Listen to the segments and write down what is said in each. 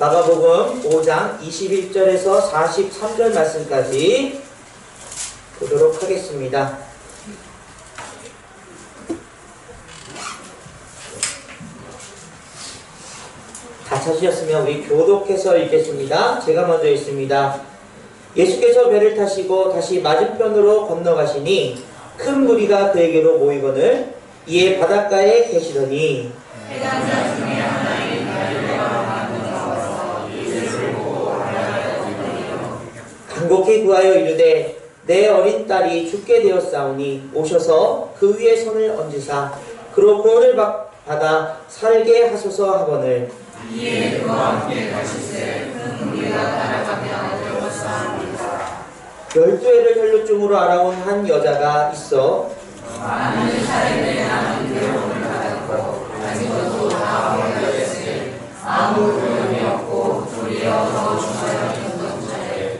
마가복음 5장 21절에서 43절 말씀까지 보도록 하겠습니다. 다 찾으셨으면 우리 교독해서 읽겠습니다. 제가 먼저 읽습니다. 예수께서 배를 타시고 다시 맞은편으로 건너가시니 큰 무리가 그에게로 모이거늘 이에 바닷가에 계시더니 해당자 중에 하나인 갈릴레와 만나서 와서 예수를 보고 알아가더니요. 간곡히 구하여 이르되 내 어린 딸이 죽게 되었사오니 오셔서 그 위에 손을 얹으사 그로 구원을 받아 살게 하소서 하거늘 이에 그와 함께 가시되 큰 무리가 따라가며 어려워서합니다. 12해를 혈루증으로 알아온 한 여자가 있어 많은 사람들의 남은 괴로움을 받았고 아직도 다 어려졌으니 아무 도움이 없고 도리어 더 중하여 있는 자에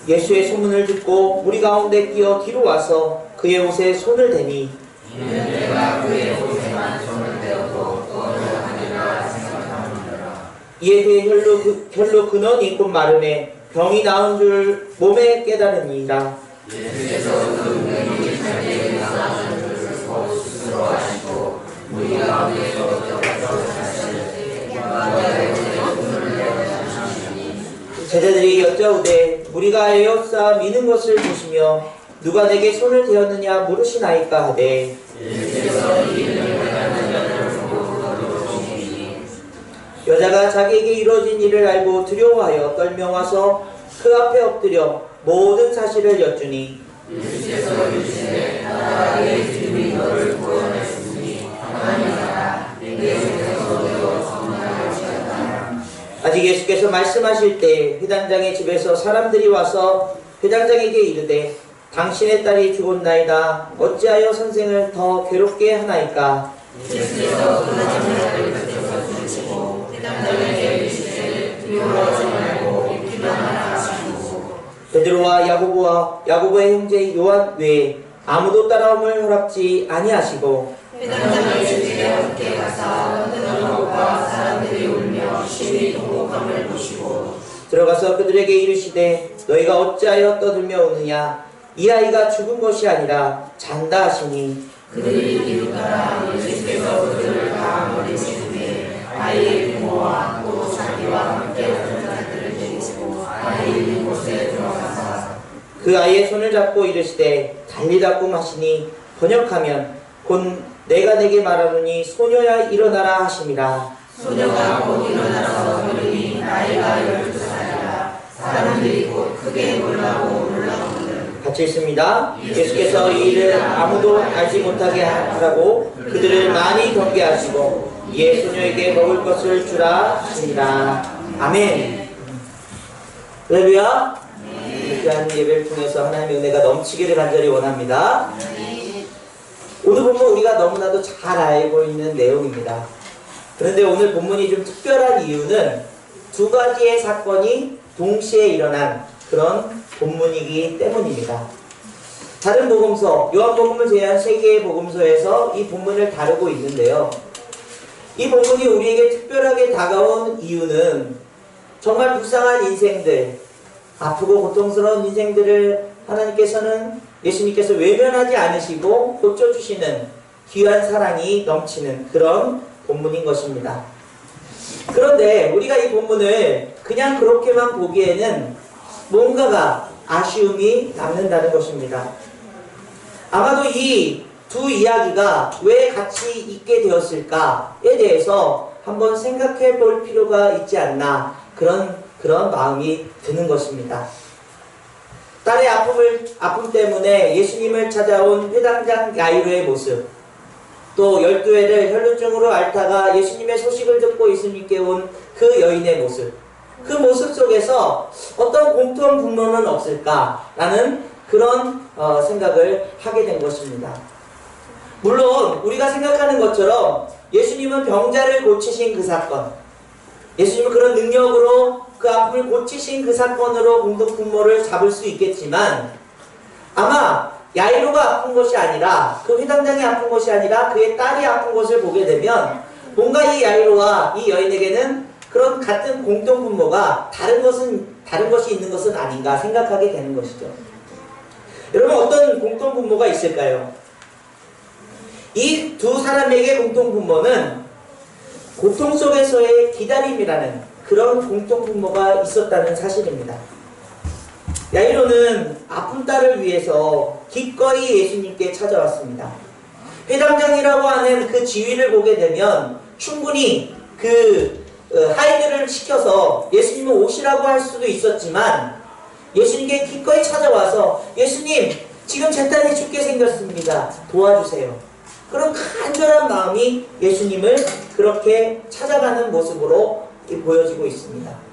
예수의 소문을 듣고 무리 가운데 끼어 뒤로 와서 그의 옷에 손을 대니 이는 내가 그의 옷에만 손을 대어도 구원을 하리라 생각합니다. 이에 그의 혈루 근원이 곧 마름에 병이 나은 줄 몸에 깨달으니라. 예수께서 그 능력이 자기에게 나아진 것을 스스로 하시고 무리 가운데서 쫓아서 사실 여자의 손을 내어 주시니 제자들이 여짜오되 무리가 에워싸 미는 것을 보시며 누가 내게 손을 대었느냐 물으시나이까 하되 예수께서 이 일을 행하는 자를 보고 놀라시니 여자가 자기에게 이루어진 일을 알고 두려워하여 떨며 와서 그 앞에 엎드려 모든 사실을 여쭈니 예수께서 이르시되 나의 주님이 너를 구원하셨으니 하나님이라 내게 속에서도 성령하시었다. 아직 예수께서 말씀하실 때 회당장의 집에서 사람들이 와서 회당장에게 이르되 당신의 딸이 죽었나이다 어찌하여 선생을 더 괴롭게 하나이까. 예수께서 그 남자를 붙여서 주시고 회당장에게 이르시되 두려워하지 말고 믿기만 하라 하시고 베드로와 야고보의 형제 요한 외에 아무도 따라옴을 허락지 아니하시고 회당장의 집에 함께 가서 흔드는 것과 사람들이 울며 심히 통곡함을 보시고 들어가서 그들에게 이르시되 너희가 어찌하여 떠들며 우느냐 이 아이가 죽은 것이 아니라 잔다 하시니 그들이 이르더라. 예수께서 그들을 다 버리시되 아이의 부모와 또 자기와 함께 왔던 자들을 데리시고 아이 있는 곳에 들어가사 그 아이의 손을 잡고 이르시되 달리다 꿈 하시니 번역하면 곧 내가 내게 말하노니 소녀야 일어나라 하심이라. 소녀가 곧 일어나서 보니 나이가 12살이라 사람들이 곧 크게 놀라고 놀라거늘 같이 읽습니다. 예수께서 이 일을 아무도 알지 못하게 하라고 그들을 많이 경계하시고 이에 소녀에게 먹을 것을 주라 하시니라. 아멘. 할렐루야. 귀한 예배를 통해서 하나님의 은혜가 넘치기를 간절히 원합니다. 오늘 본문 우리가 너무나도 잘 알고 있는 내용입니다. 그런데 오늘 본문이 좀 특별한 이유는 두 가지의 사건이 동시에 일어난 그런 본문이기 때문입니다. 다른 복음서, 요한복음을 제외한 세 개의 복음서에서 이 본문을 다루고 있는데요. 이 본문이 우리에게 특별하게 다가온 이유는 정말 불쌍한 인생들, 아프고 고통스러운 인생들을 하나님께서는 예수님께서 외면하지 않으시고 고쳐주시는 귀한 사랑이 넘치는 그런 본문인 것입니다. 그런데 우리가 이 본문을 그냥 그렇게만 보기에는 뭔가가 아쉬움이 남는다는 것입니다. 아마도 이 두 이야기가 왜 같이 있게 되었을까에 대해서 한번 생각해 볼 필요가 있지 않나 그런 마음이 드는 것입니다. 딸의 아픔 때문에 예수님을 찾아온 회당장 야이로의 모습, 또 12해를 혈루증으로 앓다가 예수님의 소식을 듣고 예수님께 온 그 여인의 모습, 그 모습 속에서 어떤 공통 분모는 없을까라는 그런 생각을 하게 된 것입니다. 물론 우리가 생각하는 것처럼 예수님은 병자를 고치신 그 사건, 예수님은 그런 능력으로 그 아픔을 고치신 그 사건으로 공동 분모를 잡을 수 있겠지만 아마 야이로가 아픈 것이 아니라 그 회당장이 아픈 것이 아니라 그의 딸이 아픈 것을 보게 되면 뭔가 이 야이로와 이 여인에게는 그런 같은 공통 분모가 다른 것이 있는 것은 아닌가 생각하게 되는 것이죠. 여러분, 어떤 공통 분모가 있을까요? 이 두 사람에게 공통 분모는 고통 속에서의 기다림이라는 그런 공통 분모가 있었다는 사실입니다. 야이로는 아픈 딸을 위해서 기꺼이 예수님께 찾아왔습니다. 회당장이라고 하는 그 지위를 보게 되면 충분히 하인들을 시켜서 예수님을 오시라고 할 수도 있었지만, 예수님께 기꺼이 찾아와서 예수님, 지금 제 딸이 죽게 생겼습니다. 도와주세요. 그런 간절한 마음이 예수님을 그렇게 찾아가는 모습으로 보여지고 있습니다.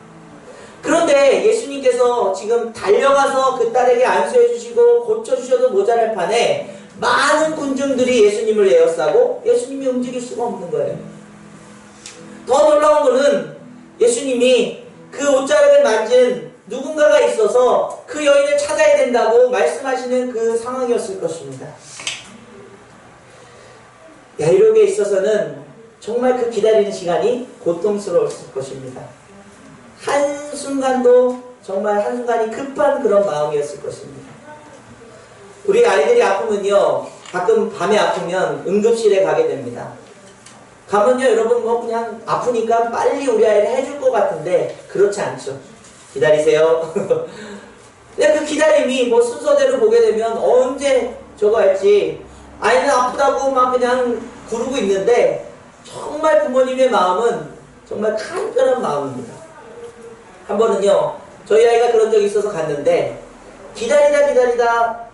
그런데 예수님께서 지금 달려가서 그 딸에게 안수해 주시고 고쳐주셔도 모자랄 판에 많은 군중들이 예수님을 에워싸고 예수님이 움직일 수가 없는 거예요. 더 놀라운 것은 예수님이 그 옷자락을 만진 누군가가 있어서 그 여인을 찾아야 된다고 말씀하시는 그 상황이었을 것입니다. 야이로에게 있어서는 정말 그 기다리는 시간이 고통스러웠을 것입니다. 정말 한순간이 급한 그런 마음이었을 것입니다. 우리 아이들이 아프면요, 가끔 밤에 아프면 응급실에 가게 됩니다. 가면요, 여러분 그냥 아프니까 빨리 우리 아이를 해줄 것 같은데 그렇지 않죠. 기다리세요. 근데 그 기다림이 순서대로 보게 되면 언제 저거 할지, 아이는 아프다고 막 그냥 구르고 있는데 정말 부모님의 마음은 정말 간절한 마음입니다. 한 번은요, 저희 아이가 그런 적이 있어서 갔는데 기다리다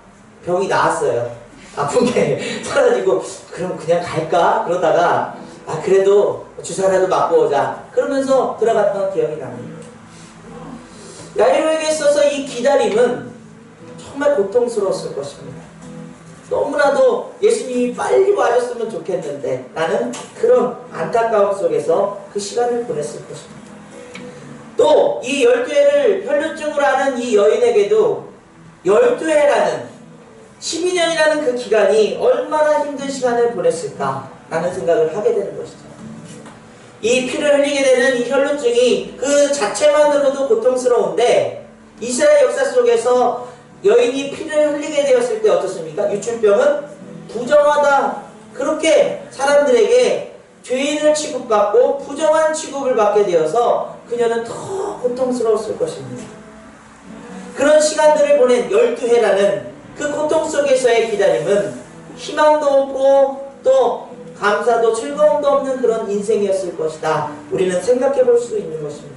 병이 나았어요. 아픈 게 사라지고 그럼 그냥 갈까? 그러다가 그래도 주사라도 맞고 오자 그러면서 들어갔던 기억이 납니다. 야이로에게 있어서 이 기다림은 정말 고통스러웠을 것입니다. 너무나도 예수님이 빨리 와줬으면 좋겠는데 라는 그런 안타까움 속에서 그 시간을 보냈을 것입니다. 또 이 12해를 혈루증으로 하는 이 여인에게도 12해라는 12년이라는 그 기간이 얼마나 힘든 시간을 보냈을까 라는 생각을 하게 되는 것이죠. 이 피를 흘리게 되는 이 혈루증이 그 자체만으로도 고통스러운데, 이스라엘 역사 속에서 여인이 피를 흘리게 되었을 때 어떻습니까? 유출병은 부정하다, 그렇게 사람들에게 죄인을 취급받고 부정한 취급을 받게 되어서 그녀는 더 고통스러웠을 것입니다. 그런 시간들을 보낸 12해라는 그 고통 속에서의 기다림은 희망도 없고 또 감사도 즐거움도 없는 그런 인생이었을 것이다, 우리는 생각해 볼 수 있는 것입니다.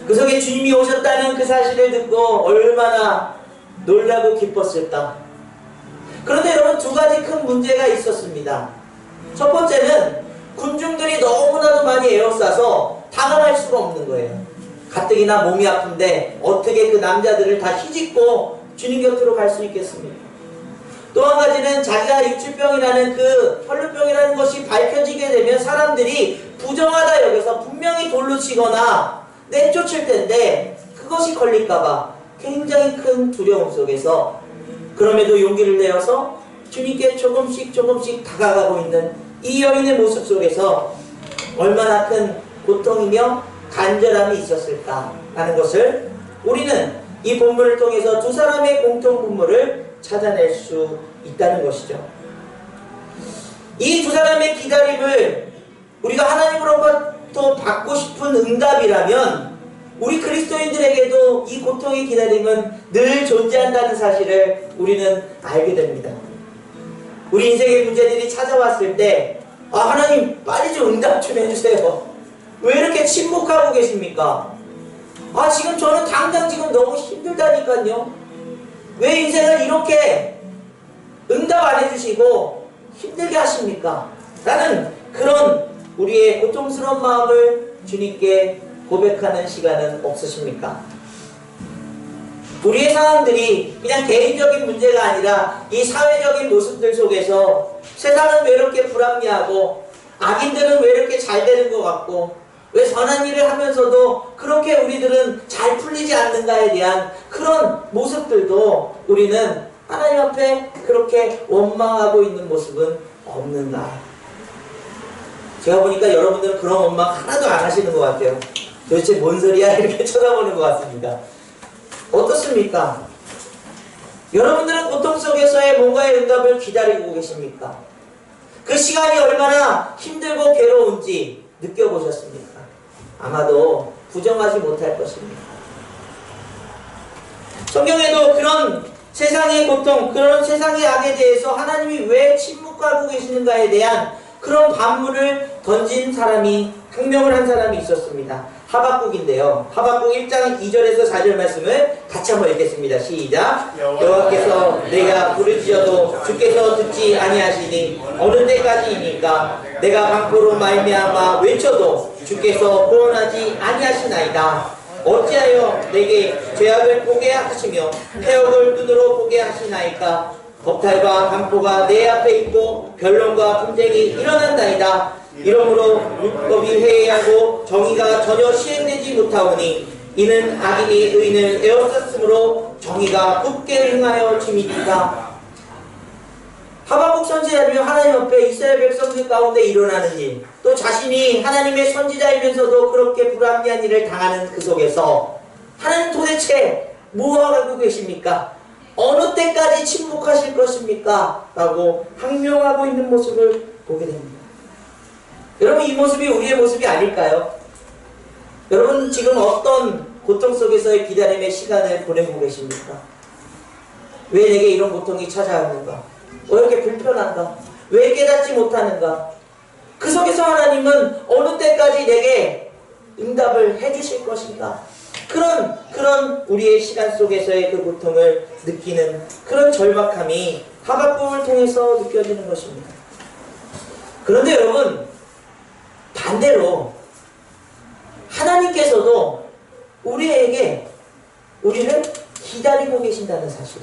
그 속에 주님이 오셨다는 그 사실을 듣고 얼마나 놀라고 기뻤을까. 그런데 여러분, 두 가지 큰 문제가 있었습니다. 첫 번째는 군중들이 너무나도 많이 에워싸서 다가갈 수가 없는 거예요. 가뜩이나 몸이 아픈데 어떻게 그 남자들을 다 휘짓고 주님 곁으로 갈 수 있겠습니까? 또 한 가지는 자기가 유출병이라는 그 혈루병이라는 것이 밝혀지게 되면 사람들이 부정하다 여겨서 분명히 돌로 치거나 내쫓을 텐데 그것이 걸릴까봐 굉장히 큰 두려움 속에서 그럼에도 용기를 내어서 주님께 조금씩 다가가고 있는 이 여인의 모습 속에서 얼마나 큰 고통이며 간절함이 있었을까 하는 것을 우리는 이 본문을 통해서 두 사람의 공통 분모를 찾아낼 수 있다는 것이죠. 이 두 사람의 기다림을 우리가 하나님으로부터 받고 싶은 응답이라면 우리 그리스도인들에게도 이 고통의 기다림은 늘 존재한다는 사실을 우리는 알게 됩니다. 우리 인생의 문제들이 찾아왔을 때 하나님 빨리 좀 응답 좀 해주세요. 왜 이렇게 침묵하고 계십니까? 지금 저는 당장 지금 너무 힘들다니까요. 왜 인생을 이렇게 응답 안 해주시고 힘들게 하십니까? 라는 그런 우리의 고통스러운 마음을 주님께 고백하는 시간은 없으십니까? 우리의 상황들이 그냥 개인적인 문제가 아니라 이 사회적인 모습들 속에서 세상은 왜 이렇게 불합리하고 악인들은 왜 이렇게 잘 되는 것 같고 왜 선한 일을 하면서도 그렇게 우리들은 잘 풀리지 않는가에 대한 그런 모습들도 우리는 하나님 앞에 그렇게 원망하고 있는 모습은 없는가? 제가 보니까 여러분들은 그런 원망 하나도 안 하시는 것 같아요. 도대체 뭔 소리야? 이렇게 쳐다보는 것 같습니다. 어떻습니까? 여러분들은 고통 속에서의 뭔가의 응답을 기다리고 계십니까? 그 시간이 얼마나 힘들고 괴로운지 느껴보셨습니까? 아마도 부정하지 못할 것입니다. 성경에도 그런 세상의 고통, 그런 세상의 악에 대해서 하나님이 왜 침묵하고 계시는가에 대한 그런 반문을 던진 사람이, 항명을 한 사람이 있었습니다. 하박국인데요. 하박국 1장 2절에서 4절 말씀을 같이 한번 읽겠습니다. 시작. 여호와께서 내가 부르짖어도 주께서 듣지 아니하시니 어느 때까지이니까 내가 방포로 말미암아 외쳐도 주께서 구원하지 아니하시나이다. 어찌하여 내게 죄악을 보게 하시며 태역을 눈으로 보게 하시나이까. 겁탈과 강포가 내 앞에 있고 변론과 분쟁이 일어난다이다. 이러므로 율법이 회의하고 정의가 전혀 시행되지 못하오니 이는 악인이 의인을 에워쌌으므로 정의가 굳게 행하여 짐이니라. 하박국 선지자는 하나님 앞에 이스라엘 백성들 가운데 일어나는 일, 또 자신이 하나님의 선지자이면서도 그렇게 불합리한 일을 당하는 그 속에서 하나님 도대체 뭐하고 계십니까? 어느 때까지 침묵하실 것입니까? 라고 항명하고 있는 모습을 보게 됩니다. 여러분, 이 모습이 우리의 모습이 아닐까요? 여러분, 지금 어떤 고통 속에서의 기다림의 시간을 보내고 계십니까? 왜 내게 이런 고통이 찾아왔는가? 왜 이렇게 불편한가? 왜 깨닫지 못하는가? 그 속에서 하나님은 어느 때까지 내게 응답을 해주실 것인가? 그런 우리의 시간 속에서의 그 고통을 느끼는 그런 절박함이 하박국을 통해서 느껴지는 것입니다. 그런데 여러분, 반대로 하나님께서도 우리에게 우리를 기다리고 계신다는 사실.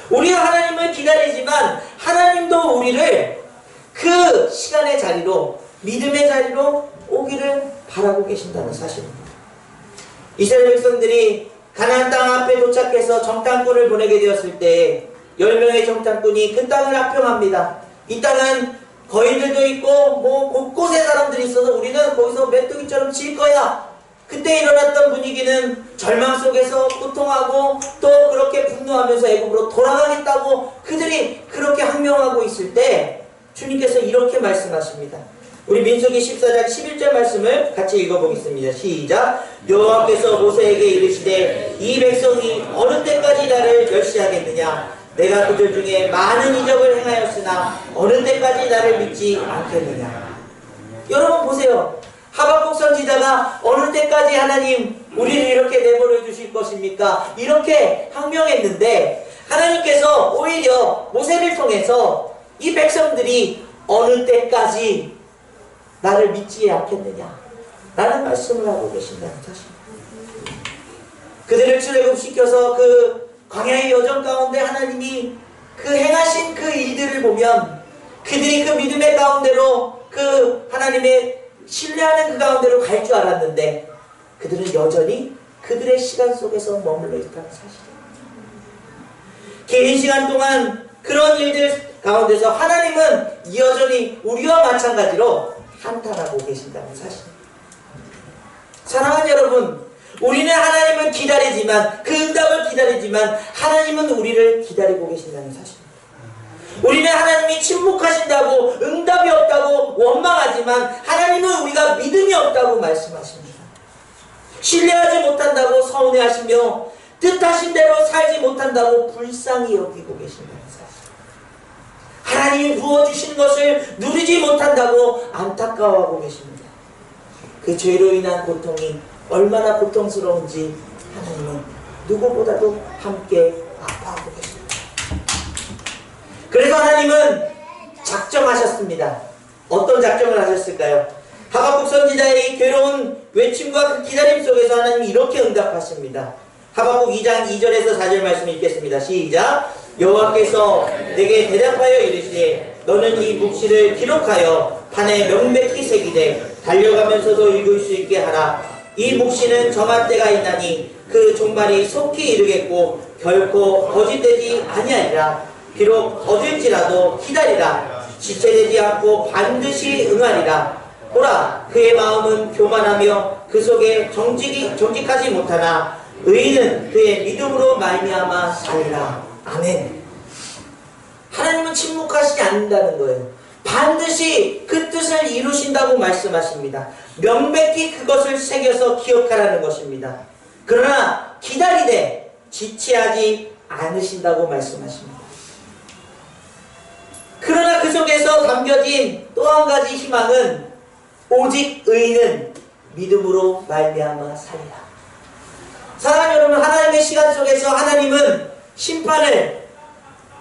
우리가 하나님을 기다리지만 하나님도 우리를 그 시간의 자리로, 믿음의 자리로 오기를 바라고 계신다는 사실입니다. 이스라엘 백성들이 가나안 땅 앞에 도착해서 정탐꾼을 보내게 되었을 때 10명의 정탐꾼이 그 땅을 합평합니다. 이 땅은 거인들도 있고 뭐 곳곳에 사람들이 있어서 우리는 거기서 메뚜기처럼 질 거야. 그때 일어났던 분위기는 절망 속에서 고통하고 또 그렇게 분노하면서 애굽으로 돌아가겠다고 그들이 그렇게 항명하고 있을 때 주님께서 이렇게 말씀하십니다. 우리 민수기 14장 11절 말씀을 같이 읽어보겠습니다. 시작. 여호와께서 모세에게 이르시되 이 백성이 어느 때까지 나를 멸시하겠느냐. 내가 그들 중에 많은 이적을 행하였으나 어느 때까지 나를 믿지 않겠느냐. 여러분 보세요. 하박국 선지자가 어느 때까지 하나님 우리를 이렇게 내버려 주실 것입니까? 이렇게 항명했는데 하나님께서 오히려 모세를 통해서 이 백성들이 어느 때까지 나를 믿지 않겠느냐 라는 말씀을 하고 계신다는 사실. 그들을 출애굽시켜서 그 광야의 여정 가운데 하나님이 그 행하신 그 일들을 보면 그들이 그 믿음의 가운데로 그 하나님의 신뢰하는 그 가운데로 갈 줄 알았는데 그들은 여전히 그들의 시간 속에서 머물러 있다는 사실입니다. 긴 시간 동안 그런 일들 가운데서 하나님은 여전히 우리와 마찬가지로 한탄하고 계신다는 사실입니다. 사랑하는 여러분, 우리는 하나님을 기다리지만 그 응답을 기다리지만 하나님은 우리를 기다리고 계신다는 사실입니다. 우리는 하나님이 침묵하신다고 응답이 없다고 원망하지만 하나님은 우리가 믿음이 없다고 말씀하십니다. 신뢰하지 못한다고 서운해하시며 뜻하신 대로 살지 못한다고 불쌍히 여기고 계신다는 사실. 하나님이 부어주신 것을 누리지 못한다고 안타까워하고 계십니다. 그 죄로 인한 고통이 얼마나 고통스러운지 하나님은 누구보다도 함께 아파하고 계십니다. 그래서 하나님은 작정하셨습니다. 어떤 작정을 하셨을까요? 하박국 선지자의 이 괴로운 외침과 그 기다림 속에서 하나님이 이렇게 응답하십니다. 하박국 2장 2절에서 4절 말씀 읽겠습니다. 시작. 여호와께서 내게 대답하여 이르시되 너는 이 묵시를 기록하여 판에 명백히 새기되 달려가면서도 읽을 수 있게 하라. 이 묵시는 정한 때가 있나니 그 종말이 속히 이르겠고 결코 거짓되지 아니하리라. 비록 거둘지라도 기다리라. 지체되지 않고 반드시 응하리라. 보라, 그의 마음은 교만하며 그 속에 정직하지 못하나 의인은 그의 믿음으로 말미암아 살리라. 아멘. 하나님은 침묵하시지 않는다는 거예요. 반드시 그 뜻을 이루신다고 말씀하십니다. 명백히 그것을 새겨서 기억하라는 것입니다. 그러나 기다리되 지체하지 않으신다고 말씀하십니다. 그러나 그 속에서 담겨진 또 한 가지 희망은 오직 의인은 믿음으로 말미암아 살리라. 사랑하는 여러분, 하나님의 시간 속에서 하나님은 심판을,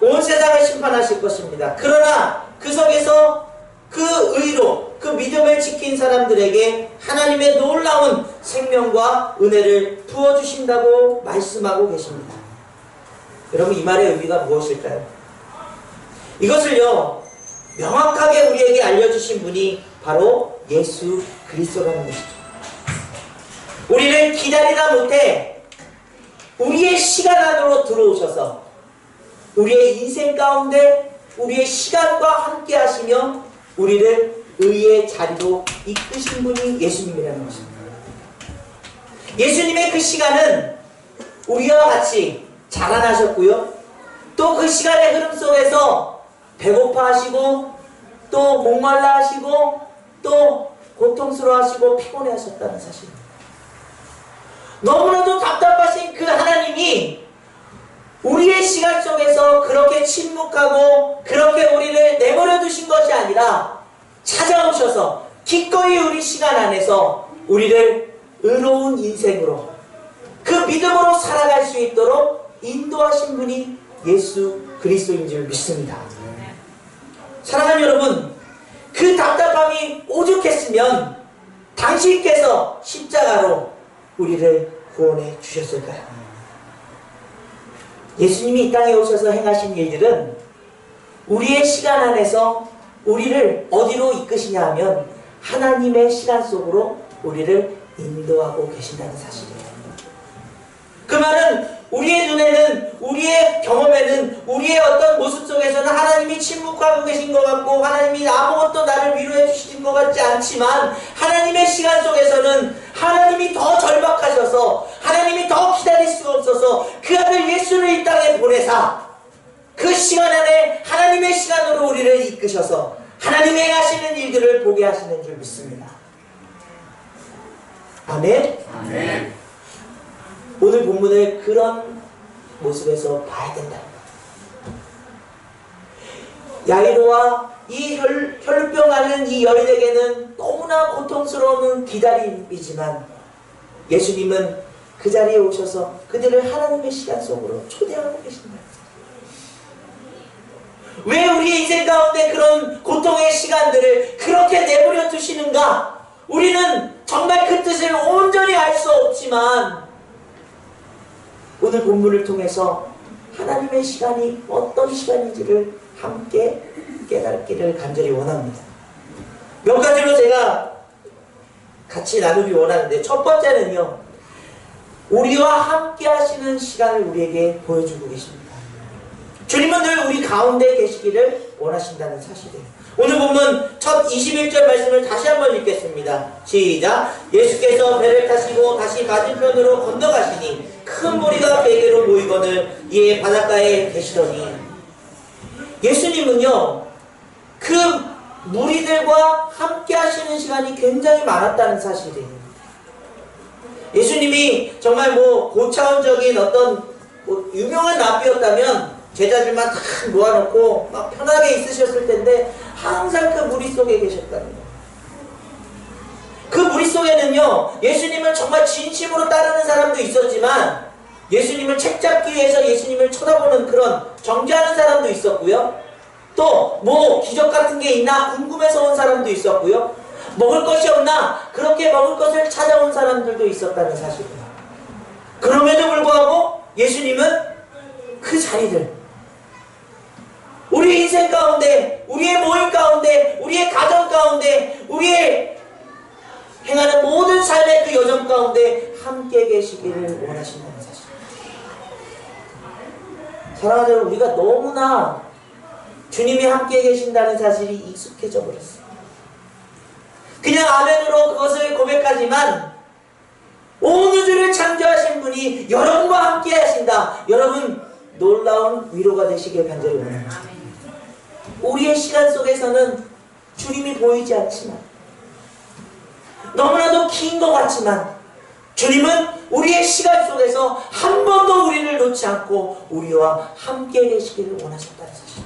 온 세상을 심판하실 것입니다. 그러나 그 속에서 그 의로 그 믿음을 지킨 사람들에게 하나님의 놀라운 생명과 은혜를 부어주신다고 말씀하고 계십니다. 여러분, 이 말의 의미가 무엇일까요? 이것을요, 명확하게 우리에게 알려주신 분이 바로 예수 그리스도라는 것이죠. 우리를 기다리다 못해 우리의 시간 안으로 들어오셔서 우리의 인생 가운데 우리의 시간과 함께 하시며 우리를 의의 자리로 이끄신 분이 예수님이라는 것입니다. 예수님의 그 시간은 우리와 같이 자라나셨고요. 또 그 시간의 흐름 속에서 배고파 하시고 또 목말라 하시고 또 고통스러워 하시고 피곤해 하셨다는 사실입니다. 너무나도 답답하신 그 하나님이 우리의 시간 속에서 그렇게 침묵하고 그렇게 우리를 내버려 두신 것이 아니라 찾아오셔서 기꺼이 우리 시간 안에서 우리를 의로운 인생으로 그 믿음으로 살아갈 수 있도록 인도하신 분이 예수 그리스도인 줄 믿습니다. 사랑하는 여러분, 그 답답함이 오죽했으면 당신께서 십자가로 우리를 구원해 주셨을까요? 예수님이 이 땅에 오셔서 행하신 일들은 우리의 시간 안에서 우리를 어디로 이끄시냐 하면 하나님의 시간 속으로 우리를 인도하고 계신다는 사실이에요. 그 말은 우리의 눈에는, 우리의 경험에는, 우리의 어떤 모습 속에서는 하나님이 침묵하고 계신 것 같고 하나님이 아무것도 나를 위로해 주시는 것 같지 않지만 하나님의 시간 속에서는 하나님이 더 절박하셔서 하나님이 더 기다릴 수가 없어서 그 아들 예수를 이 땅에 보내사 그 시간 안에 하나님의 시간으로 우리를 이끄셔서 하나님이 행하시는 일들을 보게 하시는 줄 믿습니다. 아멘? 아멘. 오늘 본문을 그런 모습에서 봐야 된다. 야이로와 이 혈루병 앓는 이 여인에게는 너무나 고통스러운 기다림이지만 예수님은 그 자리에 오셔서 그들을 하나님의 시간 속으로 초대하고 계신다. 왜 우리의 인생 가운데 그런 고통의 시간들을 그렇게 내버려 두시는가? 우리는 정말 그 뜻을 온전히 알 수 없지만 오늘 본문을 통해서 하나님의 시간이 어떤 시간인지를 함께 깨닫기를 간절히 원합니다. 몇 가지로 제가 같이 나누기 원하는데, 첫 번째는요, 우리와 함께 하시는 시간을 우리에게 보여주고 계십니다. 주님은 늘 우리 가운데 계시기를 원하신다는 사실이에요. 오늘 본문 첫 21절 말씀을 다시 한번 읽겠습니다. 시작. 예수께서 배를 타시고 다시 맞은편으로 건너가시니 큰 무리가 베개로 모이거늘 이에 바닷가에 계시더니, 예수님은요 그 무리들과 함께 하시는 시간이 굉장히 많았다는 사실이에요. 예수님이 정말 고차원적인 어떤 유명한 랍비였다면 제자들만 다 모아놓고 막 편하게 있으셨을 텐데 항상 그 무리 속에 계셨다는 거예요. 그 무리 속에는요, 예수님을 정말 진심으로 따르는 사람도 있었지만 예수님을 책잡기 위해서 예수님을 쳐다보는 그런 정죄하는 사람도 있었고요. 또 기적 같은 게 있나 궁금해서 온 사람도 있었고요. 먹을 것이 없나 그렇게 먹을 것을 찾아온 사람들도 있었다는 사실이에요. 그럼에도 불구하고 예수님은 그 자리를 우리 인생 가운데, 우리의 모임 가운데, 우리의 가정 가운데, 우리의 행하는 모든 삶의 그 여정 가운데 함께 계시기를 원하신다는 사실. 사랑하는 여러분, 우리가 너무나 주님이 함께 계신다는 사실이 익숙해져 버렸어요. 그냥 아멘으로 그것을 고백하지만 온 우주를 창조하신 분이 여러분과 함께 하신다. 여러분 놀라운 위로가 되시길 간절히 원합니다. 우리의 시간 속에서는 주님이 보이지 않지만 너무나도 긴 것 같지만 주님은 우리의 시간 속에서 한 번도 우리를 놓지 않고 우리와 함께 계시기를 원하셨다는 사실.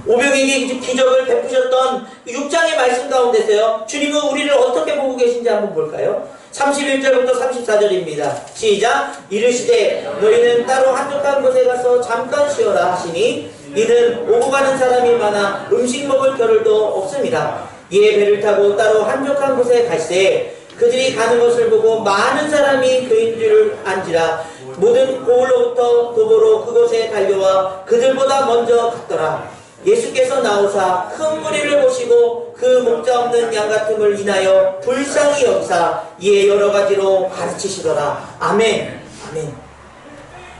오병이에게 기적을 베푸셨던 6장의 말씀 가운데서요, 주님은 우리를 어떻게 보고 계신지 한번 볼까요? 31절부터 34절입니다. 시작. 이르시되 너희는 따로 한적한 곳에 가서 잠깐 쉬어라 하시니 이는 오고 가는 사람이 많아 음식 먹을 겨를도 없습니다. 이에 배를 타고 따로 한적한 곳에 갈새 그들이 가는 것을 보고 많은 사람이 그인 줄 안지라 모든 고을로부터 도보로 그곳에 달려와 그들보다 먼저 갔더라. 예수께서 나오사 큰 무리를 보시고 그 목자 없는 양 같음을 인하여 불쌍히 여기사 이에 여러 가지로 가르치시더라. 아멘. 아멘.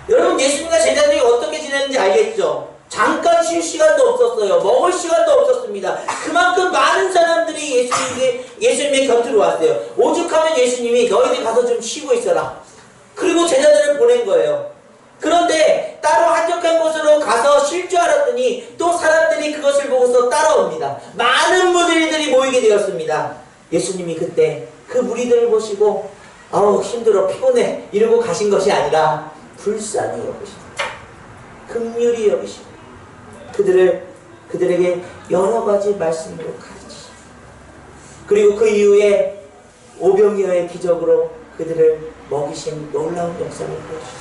여러분, 예수님과 제자들이 어떻게 지냈는지 알겠죠? 잠깐 쉴 시간도 없었어요. 먹을 시간도 없었습니다. 그만큼 많은 사람들이 예수님의 곁으로 왔어요. 오죽하면 예수님이 너희들 가서 좀 쉬고 있어라. 그리고 제자들을 보낸 거예요. 그런데 따로 한적한 곳으로 가서 쉴 줄 알았더니 또 사람들이 그것을 보고서 따라옵니다. 많은 무리들이 모이게 되었습니다. 예수님이 그때 그 무리들을 보시고 아우 힘들어 피곤해 이러고 가신 것이 아니라 불쌍히 여기십니다. 긍휼히 여기십니다. 그들에게 여러 가지 말씀으로 가르치십니다. 그리고 그 이후에 오병이어의 기적으로 그들을 먹이신 놀라운 역사를 보여주십니다.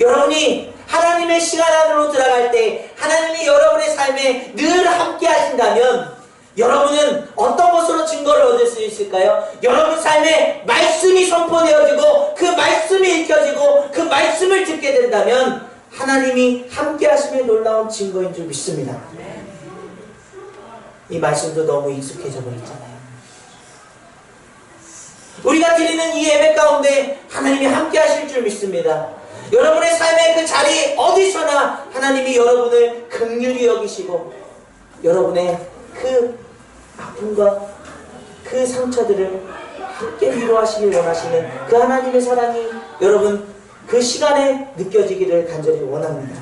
여러분이 하나님의 시간 안으로 들어갈 때 하나님이 여러분의 삶에 늘 함께 하신다면 여러분은 어떤 것으로 증거를 얻을 수 있을까요? 여러분 삶에 말씀이 선포되어지고 그 말씀이 읽혀지고 그 말씀을 듣게 된다면 하나님이 함께 하심의 놀라운 증거인 줄 믿습니다. 이 말씀도 너무 익숙해져 버렸잖아요. 우리가 드리는 이 예배 가운데 하나님이 함께 하실 줄 믿습니다. 여러분의 삶의 그 자리 어디서나 하나님이 여러분을 긍휼히 여기시고 여러분의 그 아픔과 그 상처들을 함께 위로하시길 원하시는 그 하나님의 사랑이 여러분 그 시간에 느껴지기를 간절히 원합니다.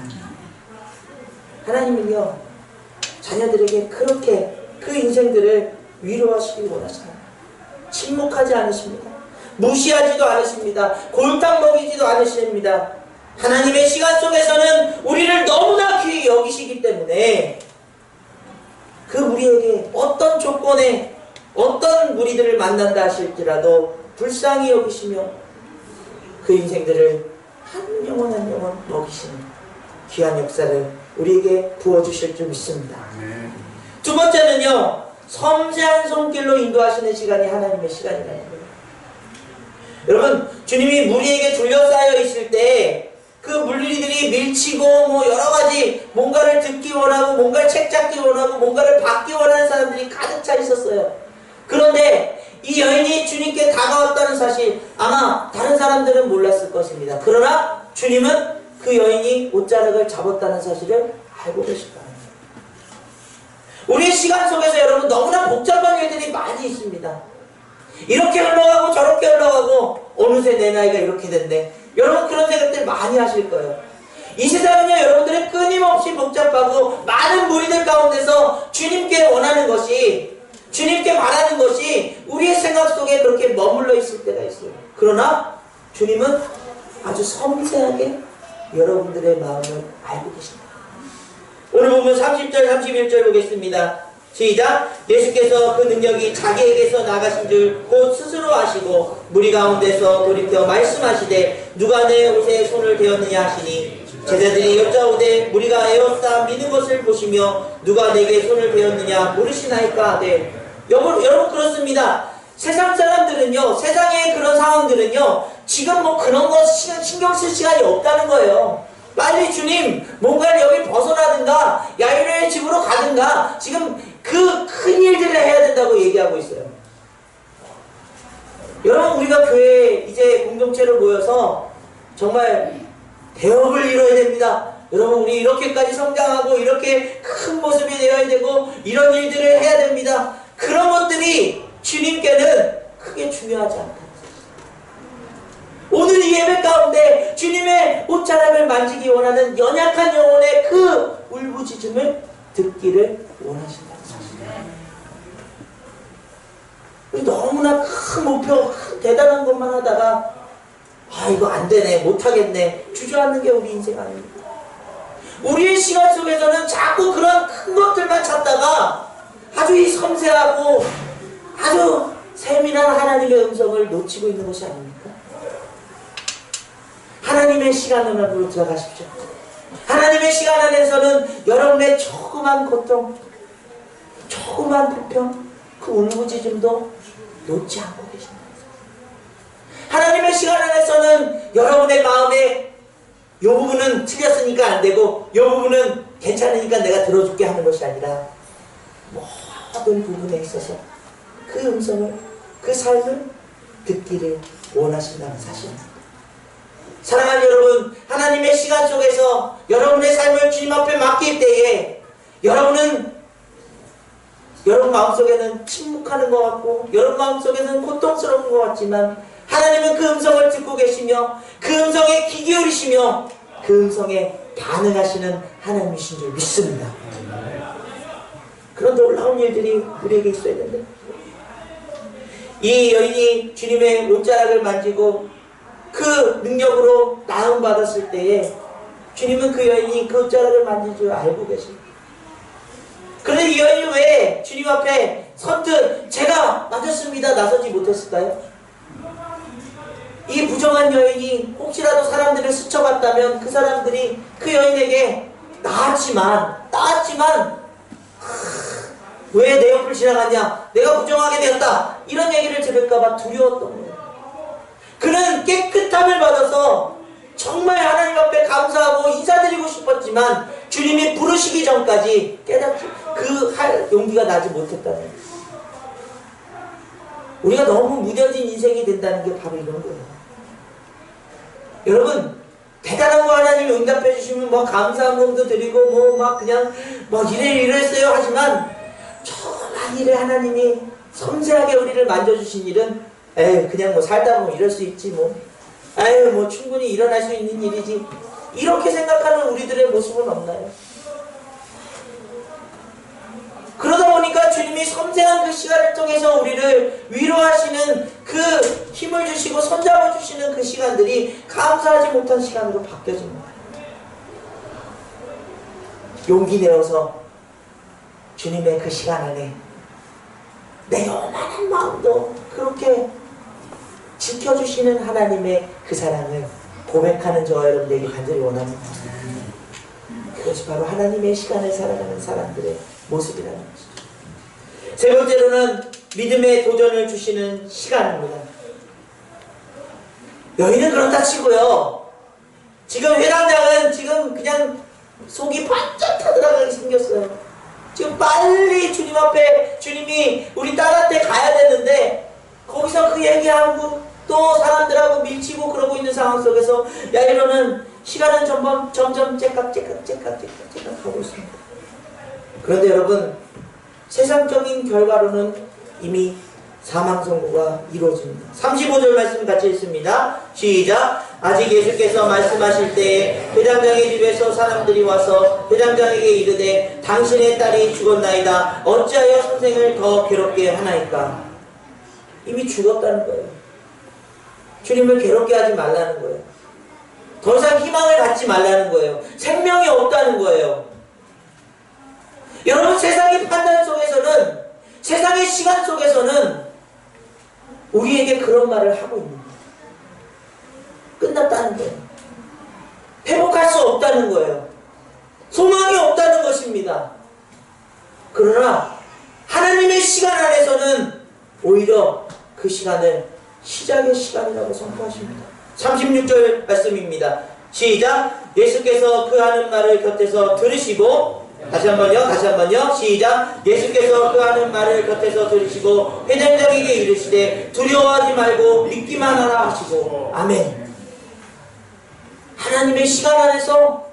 하나님은요 자녀들에게 그렇게 그 인생들을 위로하시길 원하십니다. 침묵하지 않으십니다. 무시하지도 않으십니다. 골탕 먹이지도 않으십니다. 하나님의 시간 속에서는 우리를 너무나 귀히 여기시기 때문에 그 우리에게 어떤 조건에 어떤 무리들을 만난다 하실지라도 불쌍히 여기시며 그 인생들을 한 영혼 한 영혼 먹이시는 귀한 역사를 우리에게 부어주실 줄 믿습니다. 두 번째는요, 섬세한 손길로 인도하시는 시간이 하나님의 시간이라는 거예요. 여러분, 주님이 무리에게 둘러싸여 있을 때 그 무리들이 밀치고 여러 가지 뭔가를 듣기 원하고 뭔가를 책잡기 원하고 뭔가를 받기 원하는 사람들이 가득 차 있었어요. 그런데 이 여인이 주님께 다가왔다는 사실 아마 다른 사람들은 몰랐을 것입니다. 그러나 주님은 그 여인이 옷자락을 잡았다는 사실을 알고 계실 거예요. 우리의 시간 속에서 여러분 너무나 복잡한 일들이 많이 있습니다. 이렇게 흘러가고 저렇게 흘러가고 어느새 내 나이가 이렇게 됐네. 여러분 그런 생각들 많이 하실 거예요. 이 세상은요 여러분들의 끊임없이 복잡하고 많은 무리들 가운데서 주님께 원하는 것이 주님께 바라는 것이 우리의 생각 속에 그렇게 머물러 있을 때가 있어요. 그러나 주님은 아주 섬세하게 여러분들의 마음을 알고 계십니다. 오늘 보면 30절 31절 보겠습니다. 시작. 예수께서 그 능력이 자기에게서 나가신 줄 곧 스스로 아시고 무리 가운데서 돌이켜 말씀하시되 누가 내 옷에 손을 대었느냐 하시니 제자들이 여짜오되 무리가 에워싸 미는 것을 보시며 누가 내게 손을 대었느냐 물으시나이까 하되 여러분 그렇습니다. 세상 사람들은요 세상의 그런 상황들은요 지금 그런 거 신경 쓸 시간이 없다는 거예요. 빨리 주님 뭔가를 여기 벗어나든가 야유로의 집으로 가든가 지금 그 큰 일들을 해야 된다고 얘기하고 있어요. 여러분 우리가 교회에 이제 공동체로 모여서 정말 대업을 이뤄야 됩니다. 여러분 우리 이렇게까지 성장하고 이렇게 큰 모습이 되어야 되고 이런 일들을 해야 됩니다. 그런 것들이 주님께는 크게 중요하지 않다. 오늘 이 예배 가운데 주님의 옷자락을 만지기 원하는 연약한 영혼의 그 울부짖음을 듣기를 원하신다. 너무나 큰 목표, 대단한 것만 하다가 아 이거 안 되네, 못하겠네 주저앉는 게 우리 인생 아닙니까? 우리의 시간 속에서는 자꾸 그런 큰 것들만 찾다가 아주 이 섬세하고 아주 세밀한 하나님의 음성을 놓치고 있는 것이 아닙니까? 하나님의 시간 안으로 들어가십시오. 하나님의 시간 안에서는 여러분의 조그만 고통, 조그만 불평, 그 울부짖음도 놓지 않고 계십니다. 하나님의 시간 안에서는 여러분의 마음에 이 부분은 틀렸으니까 안 되고 이 부분은 괜찮으니까 내가 들어줄게 하는 것이 아니라 모든 부분에 있어서 그 음성을, 그 삶을 듣기를 원하신다는 사실입니다. 사랑하는 여러분, 하나님의 시간 속에서 여러분의 삶을 주님 앞에 맡길 때에 여러분 마음속에는 침묵하는 것 같고 여러분 마음속에는 고통스러운 것 같지만 하나님은 그 음성을 듣고 계시며 그 음성에 귀 기울이시며 그 음성에 반응하시는 하나님이신 줄 믿습니다. 그런 놀라운 일들이 우리에게 있어야 된다. 이 여인이 주님의 옷자락을 만지고 그 능력으로 나음받았을 때에 주님은 그 여인이 그 옷자락을 만질 줄 알고 계십니다. 그런데 이 여인이 왜 주님 앞에 선뜻 제가 만졌습니다 나서지 못했을까요? 이 부정한 여인이 혹시라도 사람들을 스쳐봤다면 그 사람들이 그 여인에게 나았지만 왜 내 옆을 지나갔냐, 내가 부정하게 되었다, 이런 얘기를 들을까봐 두려웠던 거예요. 그는 깨끗함을 받아서 정말 하나님 앞에 감사하고 인사드리고 싶었지만 주님이 부르시기 전까지 깨닫지 할 용기가 나지 못했다는 거예요. 우리가 너무 무뎌진 인생이 된다는 게 바로 이런 거예요. 여러분, 대단한 거 하나님이 응답해 주시면 뭐 감사한 몸도 드리고 뭐 막 그냥 뭐 이랬어요 하지만 조그만 일에 하나님이 섬세하게 우리를 만져주신 일은 에이 그냥 뭐 살다 보면 이럴 수 있지 뭐 에이 뭐 충분히 일어날 수 있는 일이지 이렇게 생각하는 우리들의 모습은 없나요? 그러다 보니까 주님이 섬세한 그 시간을 통해서 우리를 위로하시는 그 힘을 주시고 손잡아 주시는 그 시간들이 감사하지 못한 시간으로 바뀌어집니다. 용기 내어서 주님의 그 시간 안에 내 요만한 마음도 그렇게 지켜주시는 하나님의 그 사랑을 고백하는 저와 여러분들에게 간절히 원합니다. 그것이 바로 하나님의 시간을 살아가는 사람들의 모습이라는 것이죠. 세 번째로는 믿음의 도전을 주시는 시간입니다. 여인은 그렇다 치고요. 지금 회당장은 지금 그냥 속이 반짝 타들어가게 생겼어요. 지금 빨리 주님 앞에 주님이 우리 딸한테 가야 되는데 거기서 그 얘기하고 또 사람들하고 밀치고 그러고 있는 상황 속에서 야이로는 시간은 점점 째깍 하고 있습니다. 그런데 여러분, 세상적인 결과로는 이미 사망 선고가 이루어집니다. 35절 말씀 같이 읽습니다. 시작. 아직 예수께서 말씀하실 때에 회장장의 집에서 사람들이 와서 회장장에게 이르되 당신의 딸이 죽었나이다. 어찌하여 선생을 더 괴롭게 하나이까? 이미 죽었다는 거예요. 주님을 괴롭게 하지 말라는 거예요. 더 이상 희망을 갖지 말라는 거예요. 생명이 없다는 거예요. 여러분, 세상의 판단 속에서는, 세상의 시간 속에서는 우리에게 그런 말을 하고 있는 거예요. 끝났다는 거예요. 회복할 수 없다는 거예요. 소망이 없다는 것입니다. 그러나 하나님의 시간 안에서는 오히려 그 시간을 시작의 시간이라고 선포하십니다. 36절 말씀입니다. 시작. 예수께서 그 하는 말을 곁에서 들으시고, 다시 한번요. 시작. 예수께서 그 하는 말을 곁에서 들으시고 회장장에게 이르시되 두려워하지 말고 믿기만 하라 하시고. 아멘. 하나님의 시간 안에서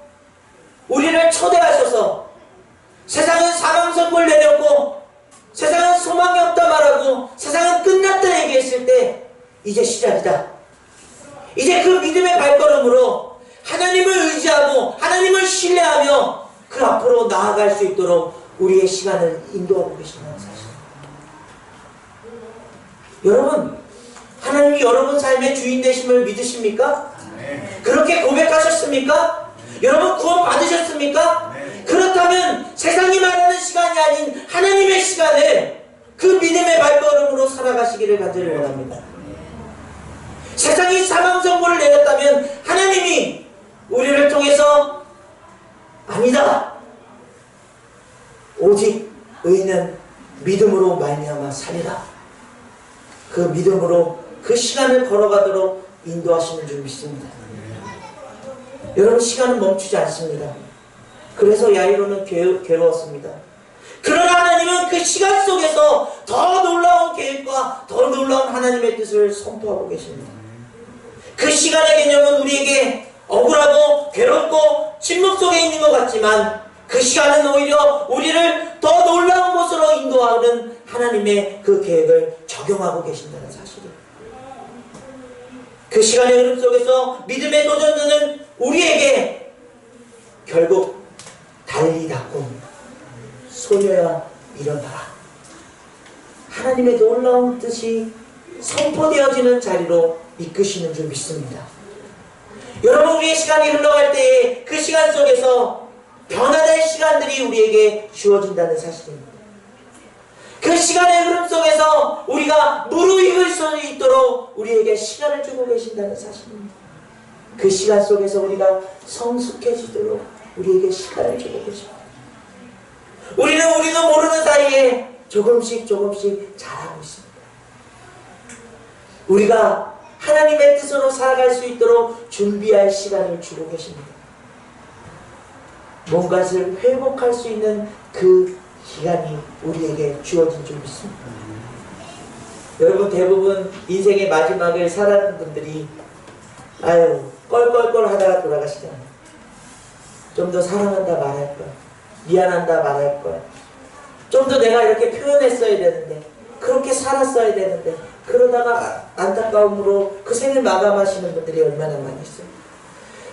우리를 초대하셔서 세상은 사망 선고를 내렸고 세상은 소망이 없다 말하고 세상은 끝났다 얘기했을 때 이제 시작이다. 이제 그 믿음의 발걸음으로 하나님을 의지하고 하나님을 신뢰하며 그 앞으로 나아갈 수 있도록 우리의 시간을 인도하고 계신다는 사실. 여러분, 하나님이 여러분 삶의 주인 되심을 믿으십니까? 그렇게 고백하셨습니까? 여러분 구원 받으셨습니까? 그렇다면 세상이 말하는 시간이 아닌 하나님의 시간을 그 믿음의 발걸음으로 살아가시기를 간절히 원합니다. 세상이 사망 선고를 내렸다면 하나님이 우리를 통해서 아니다. 오직 의인은 믿음으로 말미암아 살리라. 그 믿음으로 그 시간을 걸어가도록 인도하시는 줄 믿습니다. 여러분, 시간은 멈추지 않습니다. 그래서 야이로는 괴로웠습니다. 그러나 하나님은 그 시간 속에서 더 놀라운 계획과 더 놀라운 하나님의 뜻을 선포하고 계십니다. 그 시간의 개념은 우리에게 억울하고 괴롭고 침묵 속에 있는 것 같지만 그 시간은 오히려 우리를 더 놀라운 곳으로 인도하는 하나님의 그 계획을 적용하고 계신다는 사실이에요. 그 시간의 흐름 속에서 믿음의 도전자는 우리에게 결국 달리 닦은 소녀야 일어나라. 하나님의 놀라운 뜻이 선포되어지는 자리로 이끄시는 줄 믿습니다. 여러분, 우리의 시간이 흘러갈 때에 그 시간 속에서 변화될 시간들이 우리에게 주어진다는 사실입니다. 그 시간의 흐름 속에서 우리가 무르익을 수 있도록 우리에게 시간을 주고 계신다는 사실입니다. 그 시간 속에서 우리가 성숙해지도록 우리에게 시간을 주고 계십니다. 우리도 모르는 사이에 조금씩 자라고 있습니다. 우리가 하나님의 뜻으로 살아갈 수 있도록 준비할 시간을 주고 계십니다. 뭔가를 회복할 수 있는 그 기간이 우리에게 주어진 줄 믿습니다. 여러분, 대부분 인생의 마지막을 살아가는 분들이 껄껄껄 하다가 돌아가시잖아요. 좀 더 사랑한다 말할 걸, 미안한다 말할 걸, 좀 더 내가 이렇게 표현했어야 되는데, 그렇게 살았어야 되는데, 그러다가 안타까움으로 그 생을 마감하시는 분들이 얼마나 많이 있어요.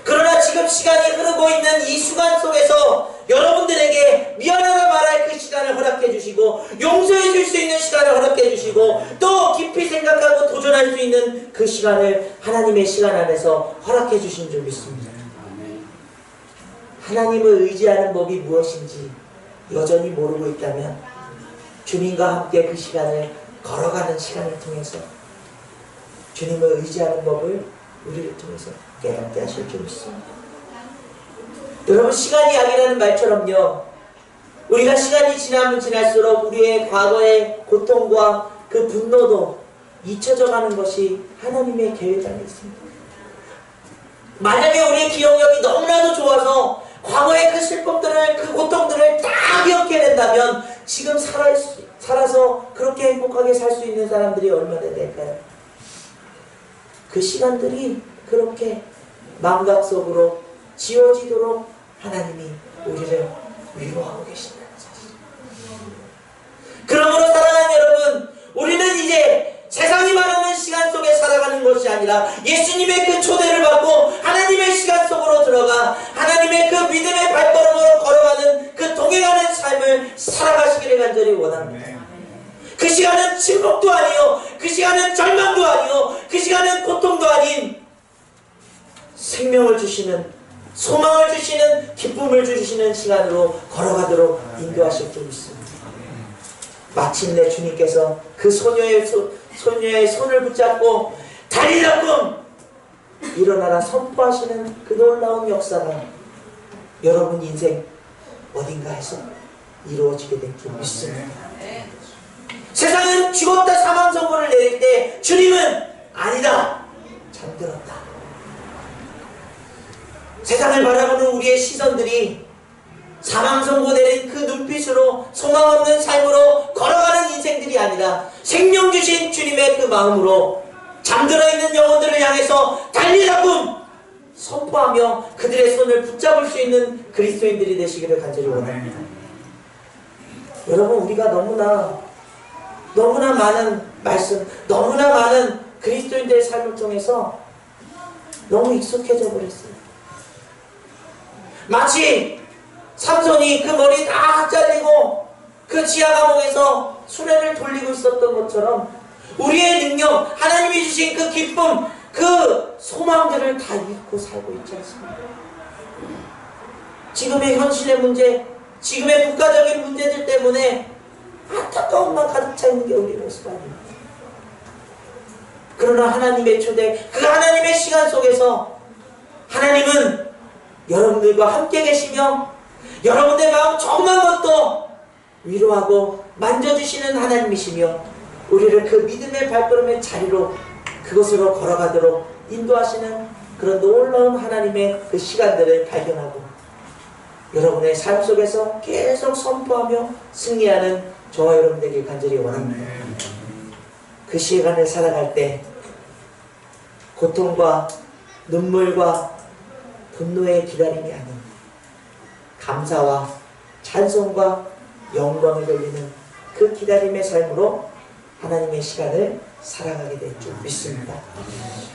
그러나 지금 시간이 흐르고 있는 이 순간 속에서 여러분들에게 미안하다 말할 그 시간을 허락해 주시고, 용서해 줄 수 있는 시간을 허락해 주시고, 또 깊이 생각하고 도전할 수 있는 그 시간을 하나님의 시간 안에서 허락해 주신 줄 믿습니다. 하나님을 의지하는 법이 무엇인지 여전히 모르고 있다면 주님과 함께 그 시간을 걸어가는 시간을 통해서 주님을 의지하는 법을 우리를 통해서 깨닫게 하실 줄 믿습니다. 여러분, 시간이 약이라는 말처럼요, 우리가 시간이 지나면 지날수록 우리의 과거의 고통과 그 분노도 잊혀져 가는 것이 하나님의 계획 안에 있습니다. 만약에 우리의 기억력이 너무나도 좋아서 과거의 그 슬픔들을, 그 고통들을 다 기억해낸다면 지금 살아서 그렇게 행복하게 살 수 있는 사람들이 얼마나 될까요? 그 시간들이 그렇게 망각 속으로 지워지도록 하나님이 우리를 위로하고 계신다는 사실. 그러므로 사랑하는 여러분, 우리는 이제 세상이 말하는 시간 속에 살아가는 것이 아니라 예수님의 그 초대를 받고 하나님의 시간 속으로 들어가 하나님의 그 믿음의 발걸음으로 걸어가는 그 동행하는 삶을 살아가시기를 간절히 원합니다. 그 시간은 침묵도 아니요, 그 시간은 절망도 아니요, 그 시간은 고통도 아닌 생명을 주시는, 소망을 주시는, 기쁨을 주시는 시간으로 걸어가도록 인도하실 줄 믿습니다. 마침내 주님께서 그 소녀의 손을 붙잡고 달리라 꿈 일어나라 선포하시는 그 놀라운 역사가 여러분 인생 어딘가에서 이루어지게 될 줄 믿습니다. 세상은 죽었다 사망 선고를 내릴 때 주님은 아니다, 잠들었다. 세상을 바라보는 우리의 시선들이 사망 선고 내린 그 눈빛으로 소망 없는 삶으로 걸어가는 인생들이 아니라 생명 주신 주님의 그 마음으로 잠들어 있는 영혼들을 향해서 달리라 꿈, 선포하며 그들의 손을 붙잡을 수 있는 그리스도인들이 되시기를 간절히 원합니다. 여러분, 우리가 너무나 많은 말씀, 너무나 많은 그리스도인들의 삶을 통해서 너무 익숙해져 버렸어요. 마치 삼손이 그 머리 다 잘리고 그 지하 감옥에서 수레를 돌리고 있었던 것처럼 우리의 능력, 하나님이 주신 그 기쁨, 그 소망들을 다 잃고 살고 있지 않습니까? 지금의 현실의 문제, 지금의 국가적인 문제들 때문에 안타까움만 가득 차 있는 게 우리 모습입니다. 그러나 하나님의 초대, 그 하나님의 시간 속에서 하나님은 여러분들과 함께 계시며 여러분의 마음 조그만 것도 위로하고 만져주시는 하나님이시며 우리를 그 믿음의 발걸음의 자리로 그곳으로 걸어가도록 인도하시는 그런 놀라운 하나님의 그 시간들을 발견하고 여러분의 삶 속에서 계속 선포하며 승리하는 저와 여러분들에게 간절히 원합니다. 그 시간을 살아갈 때 고통과 눈물과 분노의 기다림이 아닌 감사와 찬송과 영광을 돌리는 그 기다림의 삶으로 하나님의 시간을 살아가게 될 줄 믿습니다.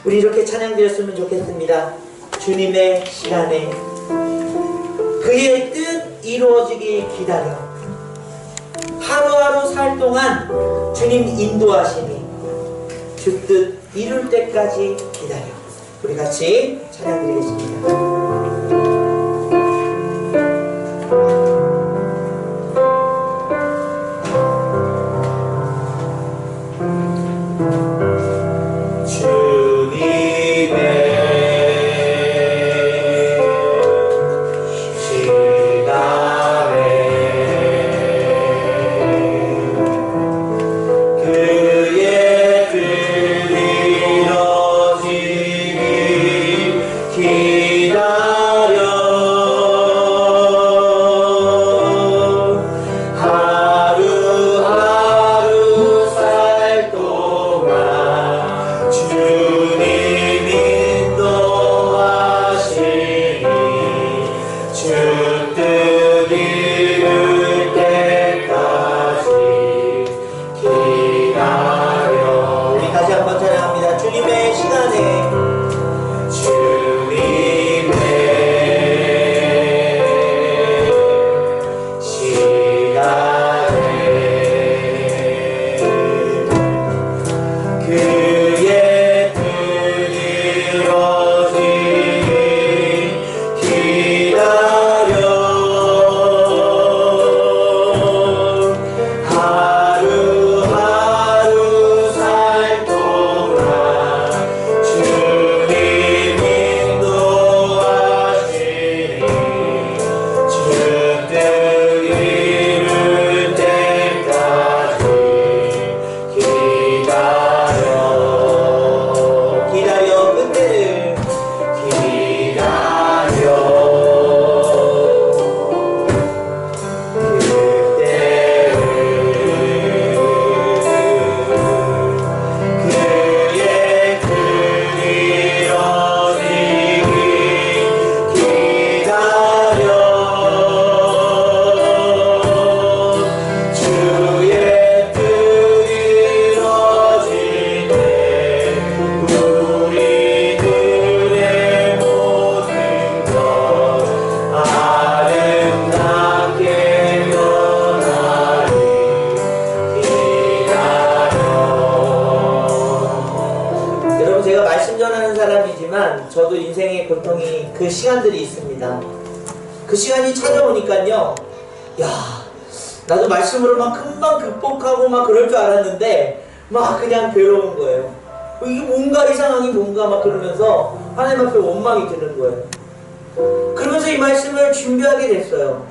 우리 이렇게 찬양드렸으면 좋겠습니다. 주님의 시간에 그의 뜻 이루어지기 기다려 하루하루 살 동안 주님 인도하시니 주 뜻 이룰 때까지 기다려. 우리 같이 찬양드리겠습니다. 저도 인생의 고통이 그 시간들이 있습니다. 그 시간이 찾아오니까요, 야, 나도 말씀으로 막 금방 극복하고 막 그럴 줄 알았는데 막 그냥 괴로운 거예요. 이게 뭔가 이 상황이 뭔가 막 그러면서 하나님 앞에 원망이 드는 거예요. 그러면서 이 말씀을 준비하게 됐어요.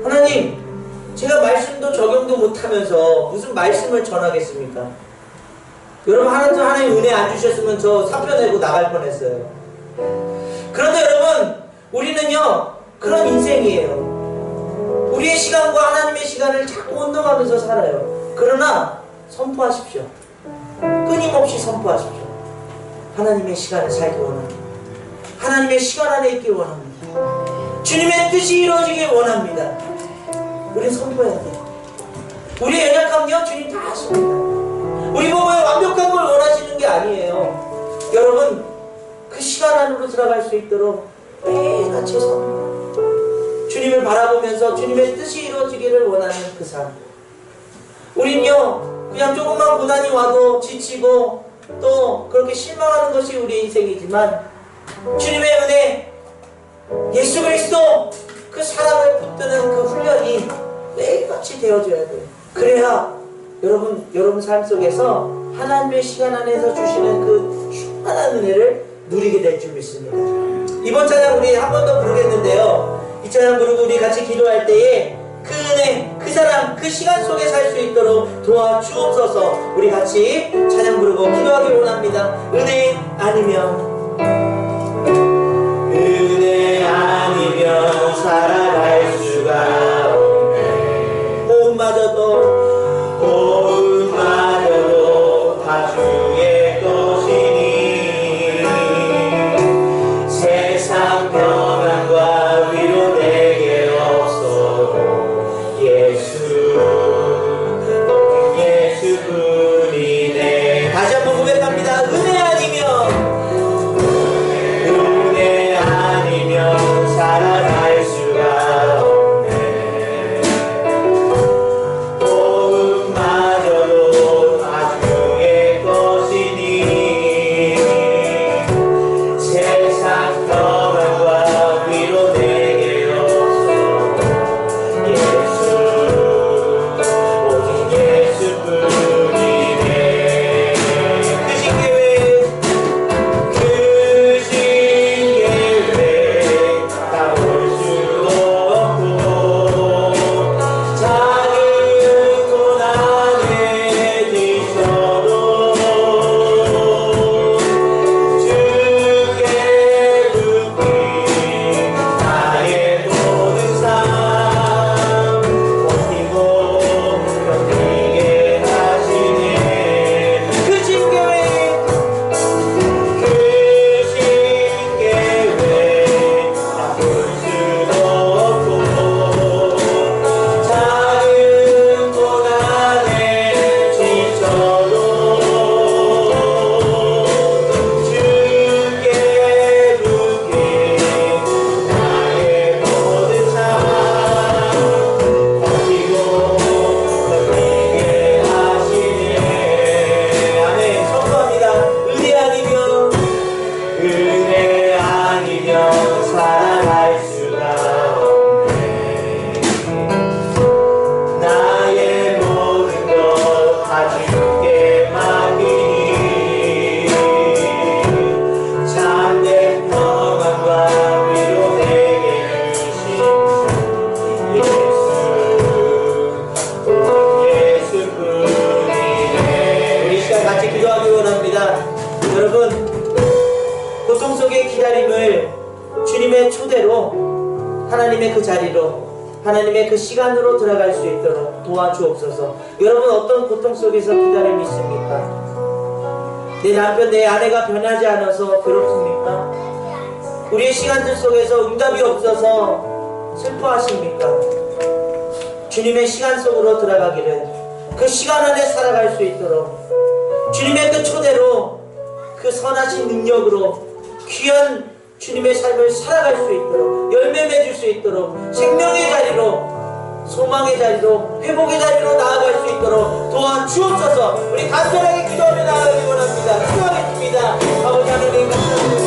하나님, 제가 말씀도 적용도 못하면서 무슨 말씀을 전하겠습니까? 여러분, 하나님 은혜 안 주셨으면 저 사표 내고 나갈 뻔했어요. 그런데 여러분, 우리는요 그런 인생이에요. 우리의 시간과 하나님의 시간을 자꾸 혼동하면서 살아요. 그러나 선포하십시오. 끊임없이 선포하십시오. 하나님의 시간을 살기 원합니다. 하나님의 시간 안에 있길 원합니다. 주님의 뜻이 이루어지길 원합니다. 우리는 선포해야 돼요. 우리의 연약함요 주님 다 아십니다. 우리 몸에 완벽한 걸 원하시는 게 아니에요. 여러분 그 시간 안으로 들어갈 수 있도록 매일같이 선포, 주님을 바라보면서 주님의 뜻이 이루어지기를 원하는 그 삶. 우린요 그냥 조금만 고난이 와도 지치고 또 그렇게 실망하는 것이 우리의 인생이지만 주님의 은혜, 예수 그리스도 그 사랑을 붙드는 그 훈련이 매일같이 되어줘야 돼요. 그래야 여러분 삶 속에서 하나님의 시간 안에서 주시는 그 충만한 은혜를 누리게 될 줄 믿습니다. 이번 찬양 우리 한 번 더 부르겠는데요. 이 찬양 부르고 우리 같이 기도할 때에 그 은혜, 그 사랑, 그 시간 속에 살 수 있도록 도와주옵소서. 우리 같이 찬양 부르고 기도하기 원합니다. 은혜 아니면 살아갈 수가 없네. 호흡마저도 다 주의 것이니 세상 평안과 위로 내게 없어도 예수뿐이네. 다시 한번 고백합니다. 은혜 아니면 살아갈 수가 없네. 호흡마저도 다 주의 것이니 세상 평안과 위로 내게 없어 오직 예수뿐이네. 하나님의 그 자리로, 하나님의 그 시간으로 들어갈 수 있도록 도와주옵소서. 여러분 어떤 고통 속에서 기다림이 있습니까? 내 남편, 내 아내가 변하지 않아서 괴롭습니까? 우리의 시간들 속에서 응답이 없어서 슬퍼하십니까? 주님의 시간 속으로 들어가기를, 그 시간 안에 살아갈 수 있도록 주님의 그 초대로, 그 선하신 능력으로 귀한 주님의 삶을 살아갈 수 있도록, 열매 맺을 수 있도록, 생명의 자리로, 소망의 자리로, 회복의 자리로 나아갈 수 있도록 도와주옵소서. 우리 간절하게 기도하며 나아가기 원합니다. 기도하겠습니다. 아버지 하나님 감사드립니다.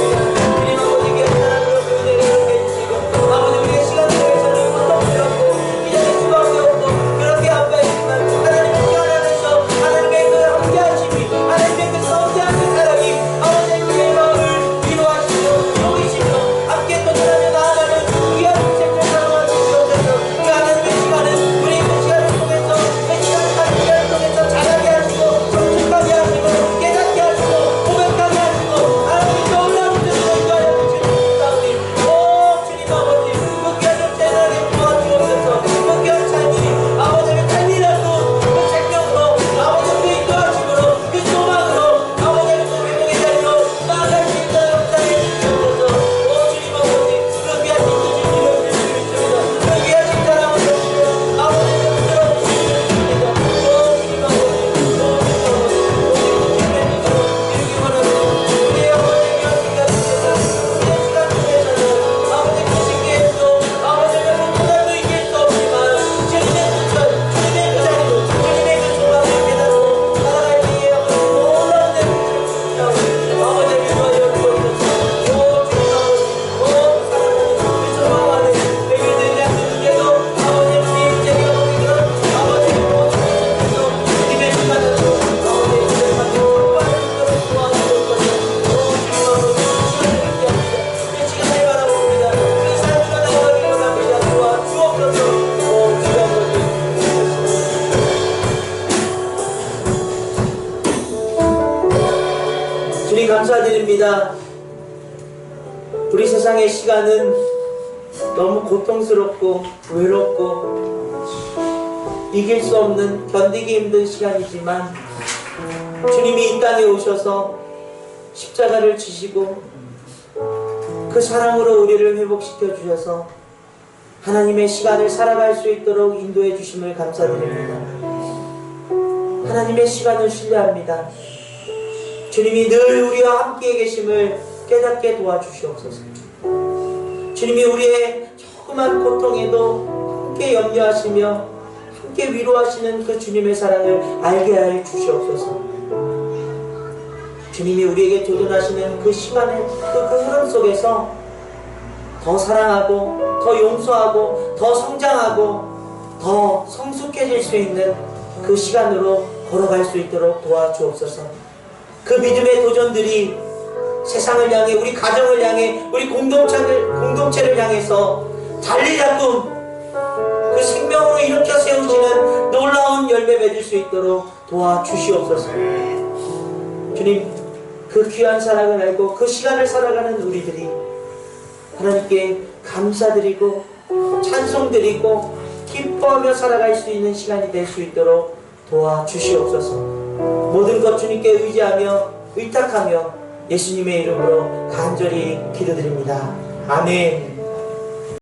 주님 아버지께 하나님으로 은혜를 해주시고, 아버지 우리의 시간 속에서는 고통스럽고 기다릴 수밖에 없고 그렇게 아파했지만 하나님 시간 안에서 하나님의 그 함께하심이, 하나님의 그 성대하신 사랑이 아버지 우리의 마음을 위로하시고 녹이시며 함께 도전하며 나아가는 귀한 인생을 살아가 주시옵소서. 그 하나님의 시간은 우리 그 시간을 통해서, 그 시간을 통해서 자라게 하시고 성숙하게 하시고 깨닫게 하시고 고백하게 하시고 주님 감사드립니다. 우리 세상의 시간은 너무 고통스럽고 외롭고 이길 수 없는, 견디기 힘든 시간이지만 주님이 이 땅에 오셔서 십자가를 지시고 그 사랑으로 우리를 회복시켜 주셔서 하나님의 시간을 살아갈 수 있도록 인도해 주심을 감사드립니다. 하나님의 시간을 신뢰합니다. 주님이 늘 우리와 함께 계심을 깨닫게 도와주시옵소서. 주님이 우리의 조그만 고통에도 함께 염려하시며 함께 위로하시는 그 주님의 사랑을 알게 하여 주시옵소서. 주님이 우리에게 도전하시는 그 시간의 그 흐름 속에서 더 사랑하고 더 용서하고 더 성장하고 더 성숙해질 수 있는 그 시간으로 걸어갈 수 있도록 도와주옵소서. 그 믿음의 도전들이 세상을 향해, 우리 가정을 향해, 우리 공동체를 향해서 달리자 꿈, 그 생명으로 일으켜 세우시는 놀라운 열매 맺을 수 있도록 도와주시옵소서. 주님, 그 귀한 사랑을 알고 그 시간을 살아가는 우리들이 하나님께 감사드리고 찬송드리고 기뻐하며 살아갈 수 있는 시간이 될 수 있도록 도와주시옵소서. 모든 것 주님께 의지하며 의탁하며 예수님의 이름으로 간절히 기도드립니다. 아멘.